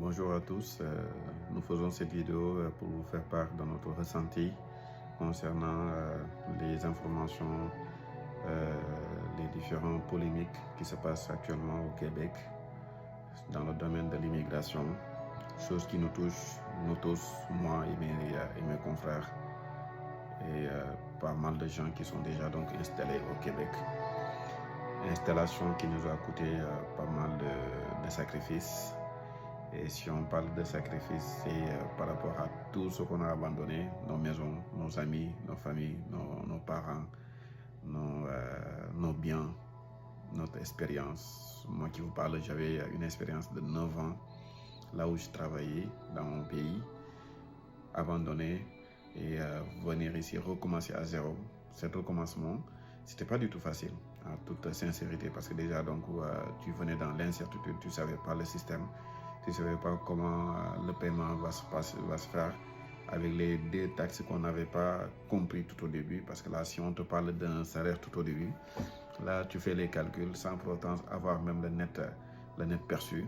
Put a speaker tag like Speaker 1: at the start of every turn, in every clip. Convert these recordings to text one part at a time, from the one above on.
Speaker 1: Bonjour à tous, nous faisons cette vidéo pour vous faire part de notre ressenti concernant les informations, les différentes polémiques qui se passent actuellement au Québec dans le domaine de l'immigration, chose qui nous touche, nous tous, moi et mes confrères, et pas mal de gens qui sont déjà donc installés au Québec. Installation qui nous a coûté pas mal de sacrifices. Et si on parle de sacrifices, c'est par rapport à tout ce qu'on a abandonné, nos maisons, nos amis, nos familles, nos parents, nos biens, notre expérience. Moi qui vous parle, j'avais une expérience de 9 ans, là où je travaillais dans mon pays, abandonné et venir ici recommencer à zéro. Cet recommencement, c'était pas du tout facile, en toute sincérité, parce que déjà donc tu venais dans l'incertitude, tu savais pas le système. Tu ne savais pas comment le paiement va se faire avec les deux taxes qu'on n'avait pas compris tout au début. Parce que là, si on te parle d'un salaire tout au début, là, tu fais les calculs sans pour autant avoir même le net perçu.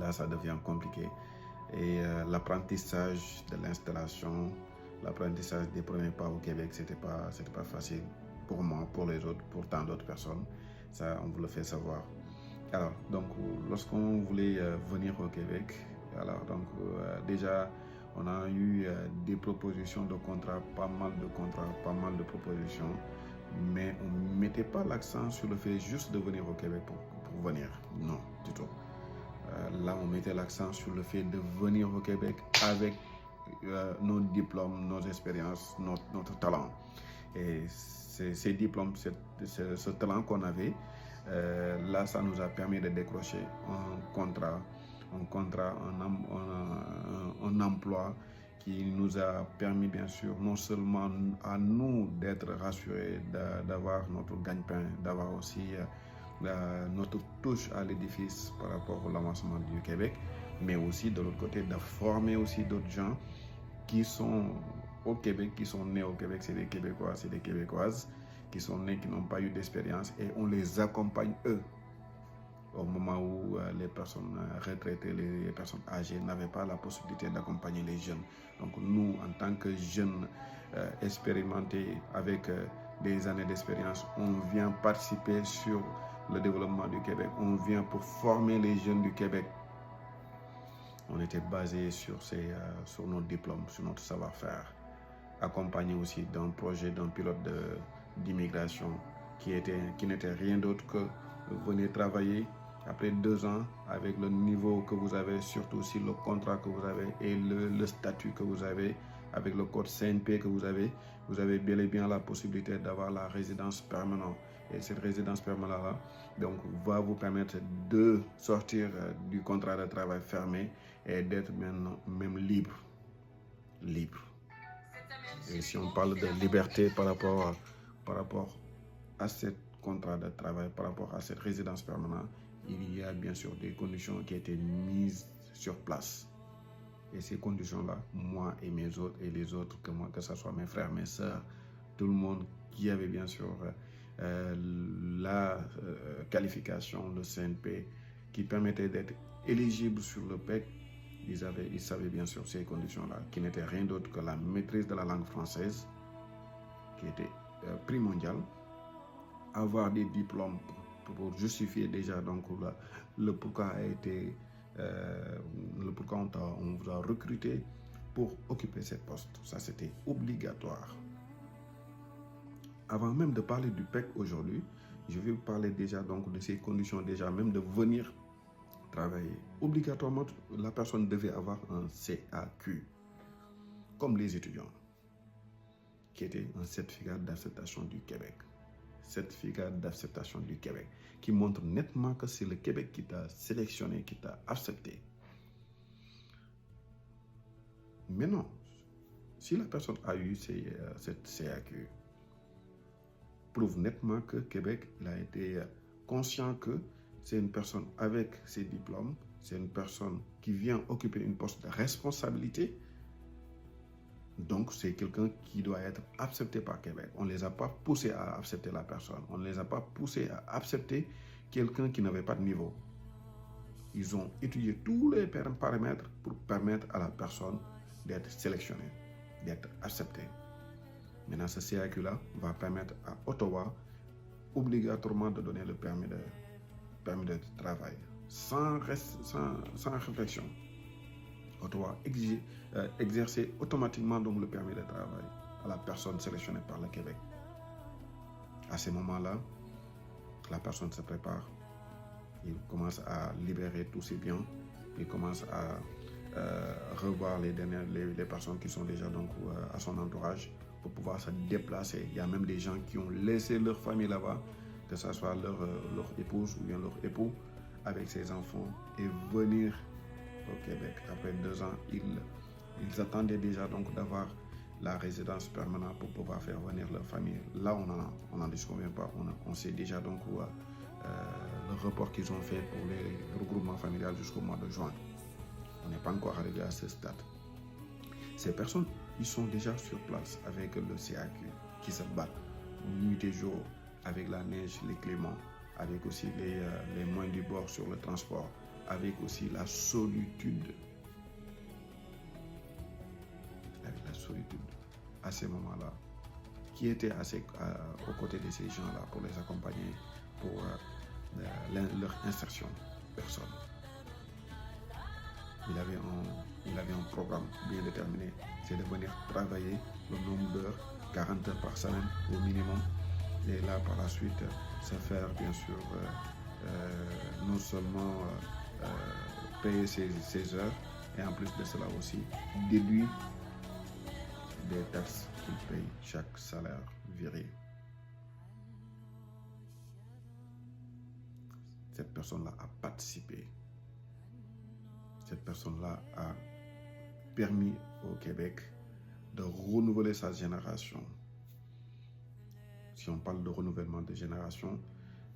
Speaker 1: Là, ça devient compliqué. Et l'apprentissage de l'installation, l'apprentissage des premiers pas au Québec, c'était pas facile pour moi, pour les autres, pour tant d'autres personnes. Ça, on vous le fait savoir. Alors, donc, lorsqu'on voulait venir au Québec, alors, donc, déjà, on a eu des propositions de contrats, pas mal de propositions, mais on ne mettait pas l'accent sur le fait juste de venir au Québec pour venir. Non, du tout. Là, on mettait l'accent sur le fait de venir au Québec avec nos diplômes, nos expériences, notre talent. Et ces diplômes, ce talent qu'on avait, là, ça nous a permis de décrocher un emploi qui nous a permis, bien sûr, non seulement à nous d'être rassurés, d'avoir notre gagne-pain, d'avoir aussi notre touche à l'édifice par rapport au l'avancement du Québec, mais aussi de l'autre côté, de former aussi d'autres gens qui sont au Québec, qui sont nés au Québec, c'est des Québécois, c'est des Québécoises, qui sont nés, qui n'ont pas eu d'expérience, et on les accompagne eux au moment où les personnes retraitées, les personnes âgées n'avaient pas la possibilité d'accompagner les jeunes. Donc nous, en tant que jeunes expérimentés avec des années d'expérience, on vient participer sur le développement du Québec, on vient pour former les jeunes du Québec. On était basé sur nos diplômes, sur notre savoir-faire, accompagné aussi d'un projet, d'un pilote d'immigration qui n'était rien d'autre que venir travailler après 2 ans avec le niveau que vous avez, surtout si le contrat que vous avez et le statut que vous avez, avec le code CNP que vous avez bel et bien la possibilité d'avoir la résidence permanente. Et cette résidence permanente-là, donc, va vous permettre de sortir du contrat de travail fermé et d'être même libre. Et si on parle de liberté par rapport à ce contrat de travail, par rapport à cette résidence permanente, il y a bien sûr des conditions qui ont été mises sur place. Et ces conditions-là, moi et mes autres et les autres, que ce soit mes frères, mes sœurs, tout le monde qui avait bien sûr la qualification, le CNP, qui permettait d'être éligible sur le PEC, ils savaient bien sûr ces conditions-là, qui n'étaient rien d'autre que la maîtrise de la langue française, qui était primordiale, avoir des diplômes pour justifier déjà donc le pourquoi a été le pourquoi on vous a recruté pour occuper cette poste. Ça, c'était obligatoire. Avant même de parler du PEC aujourd'hui, je vais vous parler déjà donc de ces conditions déjà même de venir travailler. Obligatoirement, la personne devait avoir un CAQ, comme les étudiants, qui était un certificat d'acceptation du Québec. Certificat d'acceptation du Québec, qui montre nettement que c'est le Québec qui t'a sélectionné, qui t'a accepté. Mais non, si la personne a eu cette CAQ, prouve nettement que Québec il a été conscient que c'est une personne avec ses diplômes, c'est une personne qui vient occuper une poste de responsabilité. Donc, c'est quelqu'un qui doit être accepté par Québec. On ne les a pas poussés à accepter la personne. On ne les a pas poussés à accepter quelqu'un qui n'avait pas de niveau. ils ont étudié tous les paramètres pour permettre à la personne d'être sélectionnée, d'être acceptée. Maintenant, ce CAQ-là va permettre à Ottawa obligatoirement de donner le permis de travail, sans réflexion. Ottawa exercer automatiquement donc le permis de travail à la personne sélectionnée par le Québec. À ce moment-là, la personne se prépare, il commence à libérer tous ses biens, il commence à revoir les personnes qui sont déjà donc à son entourage pour pouvoir se déplacer. Il y a même des gens qui ont laissé leur famille là-bas, que ce soit leur épouse ou bien leur époux, avec ses enfants, et venir au Québec. Après 2 ans, ils attendaient déjà donc d'avoir la résidence permanente pour pouvoir faire venir leur famille. Là, on n'en disconvient pas. On sait déjà donc le report qu'ils ont fait pour les regroupements familiales jusqu'au mois de juin. On n'est pas encore arrivé à ce stade. Ces personnes, ils sont déjà sur place avec le CAQ qui se battent nuit et jour avec la neige, les cléments, avec aussi les moyens du bord sur le transport, avec aussi la solitude. Avec la solitude à ces moments-là, qui était aux côtés de ces gens-là pour les accompagner pour leur insertion. Personne. Il avait un programme bien déterminé, c'est de venir travailler le nombre d'heures, 40 heures par semaine au minimum, et là par la suite se faire bien sûr non seulement payer ses heures, et en plus de cela aussi déduire des taxes qu'il paye chaque salaire viré. Cette personne-là a participé. Cette personne-là a permis au Québec de renouveler sa génération. Si on parle de renouvellement de génération,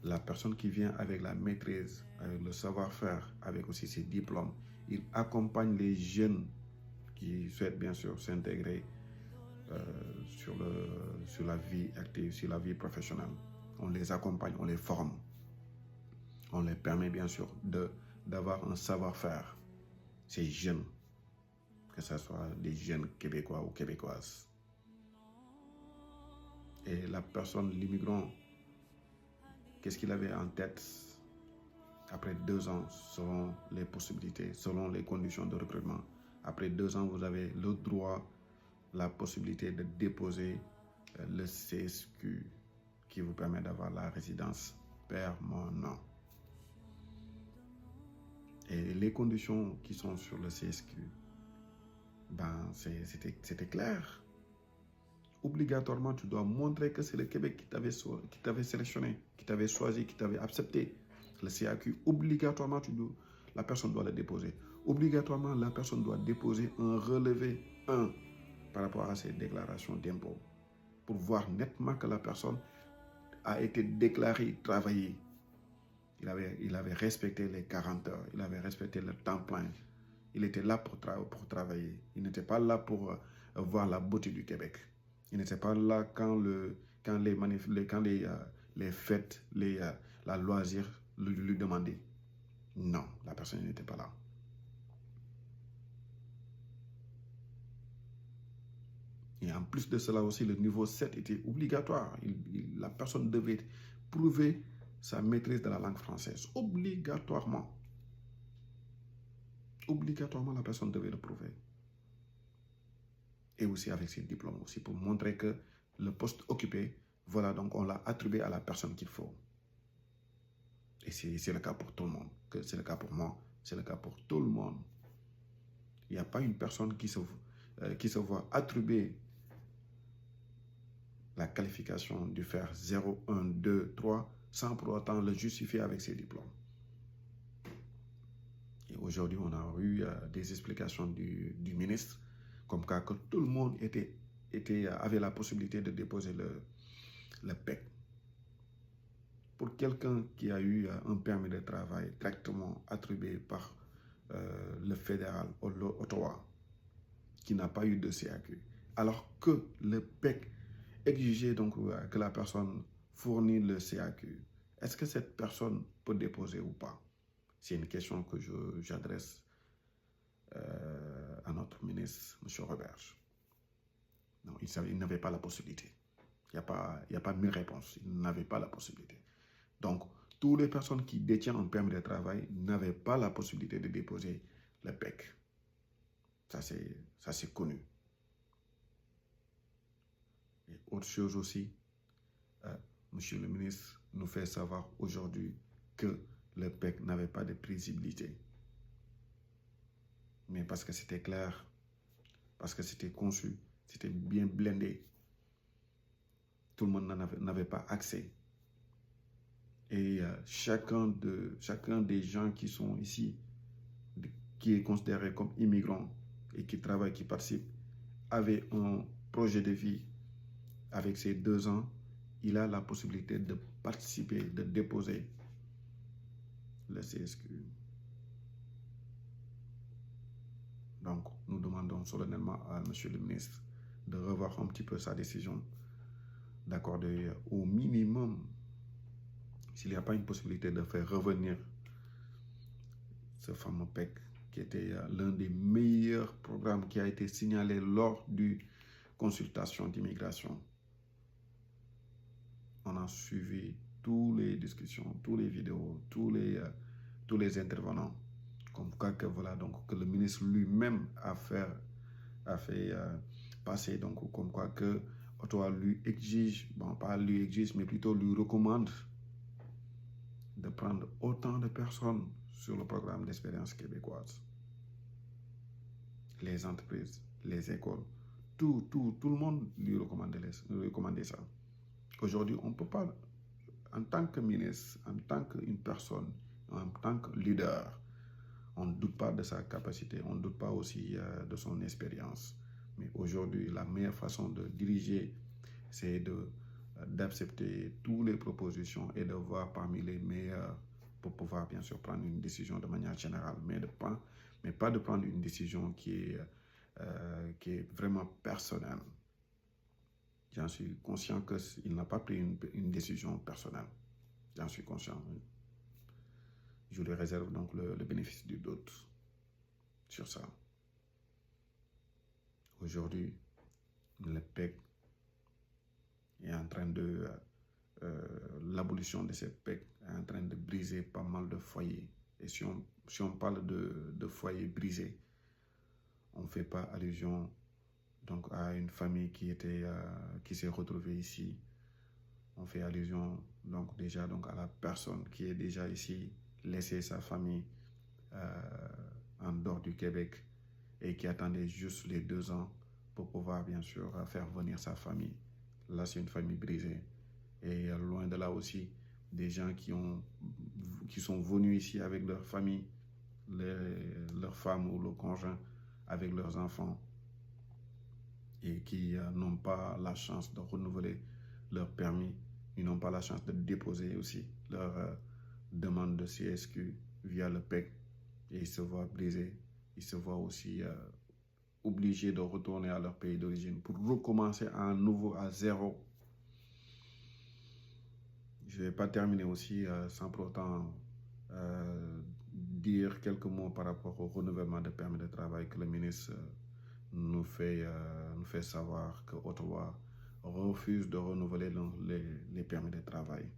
Speaker 1: la personne qui vient avec la maîtrise, avec le savoir-faire, avec aussi ses diplômes, il accompagne les jeunes qui souhaitent bien sûr s'intégrer sur la vie active, sur la vie professionnelle. On les accompagne, on les forme. On les permet bien sûr d'avoir un savoir-faire. Ces jeunes, que ce soit des jeunes québécois ou québécoises. Et la personne, l'immigrant, qu'est-ce qu'il avait en tête après 2 ans, selon les possibilités, selon les conditions de recrutement? Après 2 ans, vous avez le droit, la possibilité de déposer le CSQ qui vous permet d'avoir la résidence permanente. Et les conditions qui sont sur le CSQ, c'était clair. Obligatoirement, tu dois montrer que c'est le Québec qui t'avait sélectionné, qui t'avait choisi, qui t'avait accepté. Le CAQ, obligatoirement, la personne doit le déposer. Obligatoirement, la personne doit déposer un relevé 1 par rapport à ses déclarations d'impôts pour voir nettement que la personne a été déclarée travailler. Il avait respecté les 40 heures, il avait respecté le temps plein. Il était là pour travailler. Il n'était pas là pour voir la beauté du Québec. Il n'était pas là quand les fêtes, la loisir lui demandaient. Non, la personne n'était pas là. Et en plus de cela aussi, le niveau 7 était obligatoire. La personne devait prouver sa maîtrise de la langue française. Obligatoirement. Obligatoirement, la personne devait le prouver. Et aussi avec ses diplômes aussi, pour montrer que le poste occupé, voilà, donc on l'a attribué à la personne qu'il faut. Et c'est le cas pour tout le monde. C'est le cas pour moi, c'est le cas pour tout le monde. Il n'y a pas une personne qui se voit attribuer la qualification du faire 0, 1, 2, 3, sans pour autant le justifier avec ses diplômes. Et aujourd'hui, on a eu des explications du ministre, comme quoi que tout le monde avait la possibilité de déposer le PEC. Pour quelqu'un qui a eu un permis de travail directement attribué par le fédéral Ottawa, qui n'a pas eu de CAQ, alors que le PEC exigeait donc que la personne fournisse le CAQ, est-ce que cette personne peut déposer ou pas? C'est une question que j'adresse à notre ministre, M. Roberge. Non, il n'avait pas la possibilité. Il n'y a pas 1000 réponses. Il n'avait pas la possibilité. Donc, toutes les personnes qui détiennent un permis de travail n'avaient pas la possibilité de déposer le PEC. Ça, c'est connu. Et autre chose aussi, Monsieur le ministre nous fait savoir aujourd'hui que le PEC n'avait pas de prévisibilité. Mais parce que c'était clair, parce que c'était conçu, c'était bien blindé, tout le monde n'avait pas accès. Et chacun des gens qui sont ici, qui est considéré comme immigrant et qui travaille, qui participe, avait un projet de vie avec ses 2 ans, il a la possibilité de participer, de déposer le CSQ. Donc, nous demandons solennellement à M. le ministre de revoir un petit peu sa décision, d'accorder au minimum, s'il n'y a pas une possibilité de faire revenir ce fameux PEC, qui était l'un des meilleurs programmes qui a été signalé lors du consultation d'immigration. On a suivi toutes les discussions, toutes les vidéos, tous les intervenants. Comme quoi que voilà, donc que le ministre lui-même a fait passer, donc comme quoi que Ottawa lui exige, bon pas lui exige, mais plutôt lui recommande de prendre autant de personnes sur le programme d'expérience québécoise. Les entreprises, les écoles, tout le monde lui recommandait ça. Aujourd'hui, on ne peut pas, en tant que ministre, en tant qu'une personne, en tant que leader, on ne doute pas de sa capacité, on ne doute pas aussi de son expérience. Mais aujourd'hui, la meilleure façon de diriger, c'est d'accepter toutes les propositions et de voir parmi les meilleures pour pouvoir bien sûr prendre une décision de manière générale, mais pas de prendre une décision qui est vraiment personnelle. J'en suis conscient qu'il n'a pas pris une décision personnelle. J'en suis conscient. Je lui réserve donc le bénéfice du doute sur ça. Aujourd'hui, le PEC est en train de... l'abolition de cette PEC est en train de briser pas mal de foyers. Et si on parle de foyers brisés, on ne fait pas allusion donc, à une famille qui s'est retrouvée ici. On fait allusion donc déjà donc, à la personne qui est déjà ici, laissé sa famille en dehors du Québec et qui attendait juste les 2 ans pour pouvoir bien sûr faire venir sa famille. Là, c'est une famille brisée. Et loin de là aussi, des gens qui sont venus ici avec leur famille, leur femme ou le conjoint, avec leurs enfants, et qui n'ont pas la chance de renouveler leur permis, ils n'ont pas la chance de déposer aussi leur demande de CSQ via le PEC, et ils se voient brisés, ils se voient aussi obligés de retourner à leur pays d'origine pour recommencer à nouveau à zéro. Je ne vais pas terminer aussi sans pour autant dire quelques mots par rapport au renouvellement de permis de travail que le ministre nous fait savoir que Ottawa refuse de renouveler les permis de travail.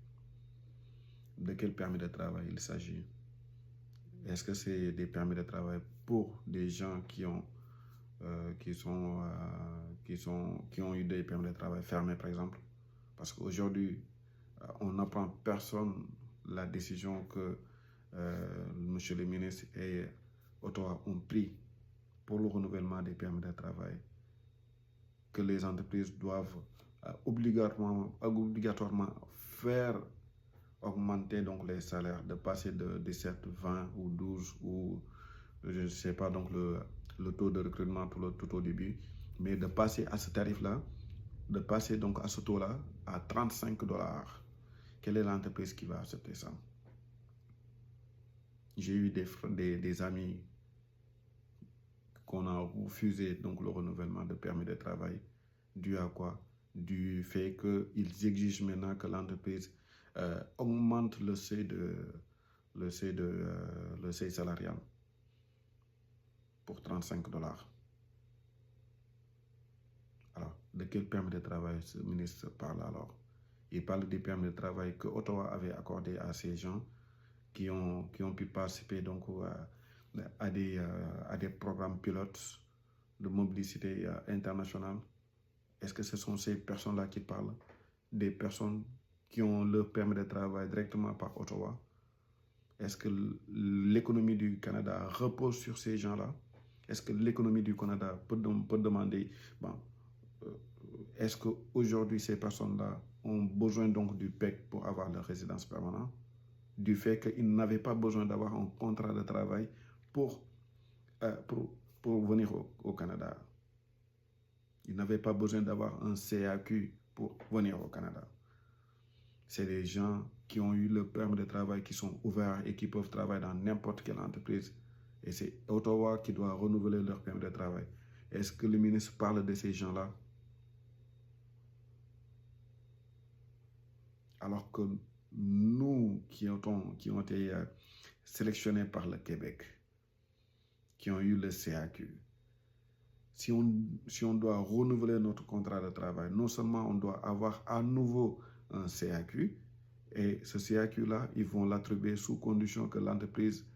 Speaker 1: De quel permis de travail il s'agit? Est-ce que c'est des permis de travail pour des gens qui ont eu des permis de travail fermés, par exemple? Parce qu'aujourd'hui, on n'apprend personne la décision que M. le ministre et Ottawa ont pris pour le renouvellement des permis de travail, que les entreprises doivent obligatoirement faire augmenter donc les salaires, de passer de 17, 20 ou 12 ou je ne sais pas donc le taux de recrutement tout au début, mais de passer à ce tarif-là, de passer donc à ce taux-là à 35 $. Quelle est l'entreprise qui va accepter ça? J'ai eu des amis qu'on a refusé donc le renouvellement de permis de travail. Dû à quoi? Du fait qu'ils exigent maintenant que l'entreprise augmente le seuil le seuil salarial pour 35 $. Alors, de quel permis de travail ce ministre parle alors? Il parle des permis de travail que Ottawa avait accordé à ces gens qui ont pu participer donc à des programmes pilotes de mobilité internationale. Est-ce que ce sont ces personnes-là qui parlent? Des personnes qui ont leur permis de travail directement par Ottawa? Est-ce que l'économie du Canada repose sur ces gens-là? Est-ce que l'économie du Canada peut demander, bon, est-ce qu'aujourd'hui ces personnes-là ont besoin donc du PEC pour avoir leur résidence permanente? Du fait qu'ils n'avaient pas besoin d'avoir un contrat de travail pour venir au Canada. Ils n'avaient pas besoin d'avoir un CAQ pour venir au Canada. C'est des gens qui ont eu le permis de travail, qui sont ouverts et qui peuvent travailler dans n'importe quelle entreprise. Et c'est Ottawa qui doit renouveler leur permis de travail. Est-ce que le ministre parle de ces gens-là? Alors que nous qui ont été sélectionnés par le Québec, qui ont eu le CAQ, si on doit renouveler notre contrat de travail, non seulement on doit avoir à nouveau un CAQ, et ce CAQ-là, ils vont l'attribuer sous condition que l'entreprise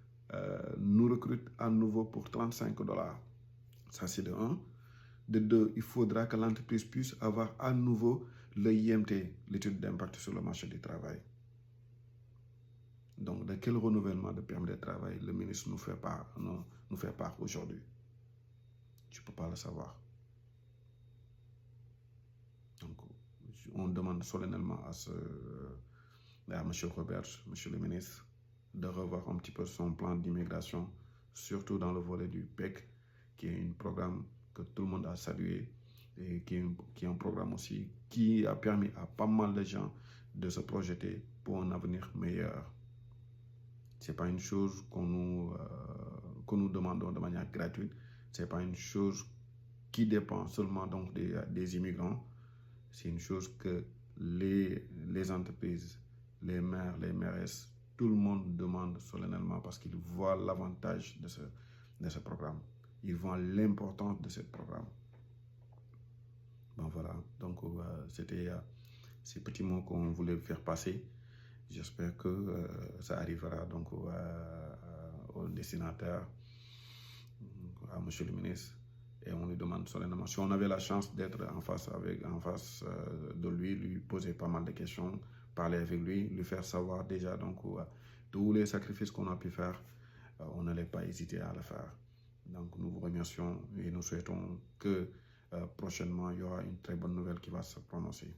Speaker 1: nous recrute à nouveau pour 35 $. Ça, c'est de 1. De 2, il faudra que l'entreprise puisse avoir à nouveau le IMT, l'étude d'impact sur le marché du travail. Donc, de quel renouvellement de permis de travail le ministre nous fait part aujourd'hui? Tu ne peux pas le savoir. Donc, on demande solennellement à M. Robert, M. le ministre, de revoir un petit peu son plan d'immigration, surtout dans le volet du PEC, qui est un programme que tout le monde a salué et qui est un programme aussi qui a permis à pas mal de gens de se projeter pour un avenir meilleur. Ce n'est pas une chose que nous demandons de manière gratuite. Ce n'est pas une chose qui dépend seulement donc des immigrants. C'est une chose que les entreprises, les maires, les mairesses, tout le monde demande solennellement parce qu'ils voient l'avantage de ce programme. Ils voient l'importance de ce programme. Bon voilà, donc c'était ces petits mots qu'on voulait faire passer. J'espère que ça arrivera donc au destinataire, à M. le ministre, et on lui demande solennellement. Si on avait la chance d'être en face de lui poser pas mal de questions, parler avec lui faire savoir déjà donc tous les sacrifices qu'on a pu faire, on n'allait pas hésiter à le faire. Donc nous vous remercions et nous souhaitons que prochainement il y aura une très bonne nouvelle qui va se prononcer.